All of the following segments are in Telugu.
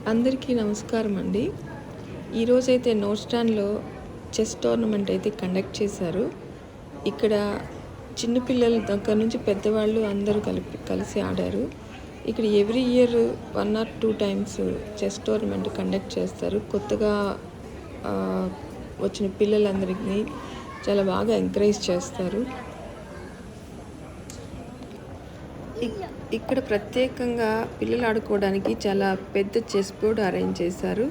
అందరికీ నమస్కారం అండి. ఈరోజైతే నోట్ స్టాండ్లో చెస్ టోర్నమెంట్ అయితే కండక్ట్ చేశారు. ఇక్కడ చిన్నపిల్లల దగ్గర నుంచి పెద్దవాళ్ళు అందరూ కలిసి ఆడారు. ఇక్కడ every year 1 or 2 times chess tournament conduct చేస్తారు. కొత్తగా వచ్చిన పిల్లలందరికీ చాలా బాగా ఎంకరేజ్ చేస్తారు. ఇక్కడ ప్రత్యేకంగా పిల్లలు ఆడుకోవడానికి చాలా పెద్ద చెస్ బోర్డ్ అరేంజ్ చేశారు.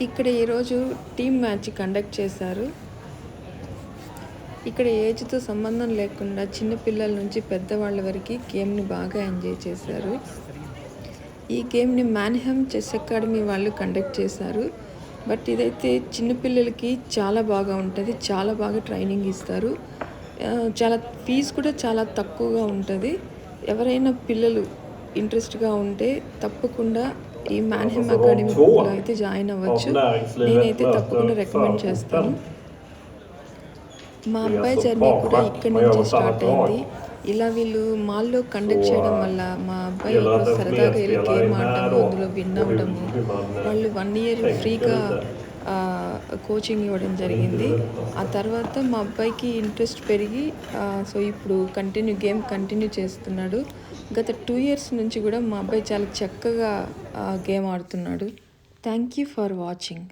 ఇక్కడ ఈరోజు టీమ్ మ్యాచ్ కండక్ట్ చేశారు. ఇక్కడ ఏజ్తో సంబంధం లేకుండా చిన్న పిల్లల నుంచి పెద్దవాళ్ళ వరకు గేమ్ని బాగా ఎంజాయ్ చేశారు. ఈ గేమ్ని మ్యాన్హమ్ చెస్ అకాడమీ వాళ్ళు కండక్ట్ చేశారు. బట్ ఇదైతే చిన్నపిల్లలకి చాలా బాగా ఉంటుంది, చాలా బాగా ట్రైనింగ్ ఇస్తారు. చాలా ఫీజు కూడా చాలా తక్కువగా ఉంటుంది. ఎవరైనా పిల్లలు ఇంట్రెస్ట్గా ఉంటే తప్పకుండా ఈ మ్యాన్హమ్ అకాడమీలో అయితే జాయిన్ అవ్వచ్చు. నేనైతే తప్పకుండా రికమెండ్ చేస్తాను. మా అబ్బాయి జర్నీ కూడా ఇక్కడి నుంచి స్టార్ట్ అయింది. ఇలా వీళ్ళు మాల్లో కండక్ట్ చేయడం వల్ల మా అబ్బాయి సరదాగా వెళ్ళి గేమ్ ఆడటము, అందులో విన్ అవ్వడము, వాళ్ళు 1 year ఫ్రీగా కోచింగ్ ఇవ్వడం జరిగింది. ఆ తర్వాత మా అబ్బాయికి ఇంట్రెస్ట్ పెరిగి సో ఇప్పుడు గేమ్ కంటిన్యూ చేస్తున్నాడు. గత 2 years నుంచి కూడా మా అబ్బాయి చాలా చక్కగా గేమ్ ఆడుతున్నాడు. Thank you for watching.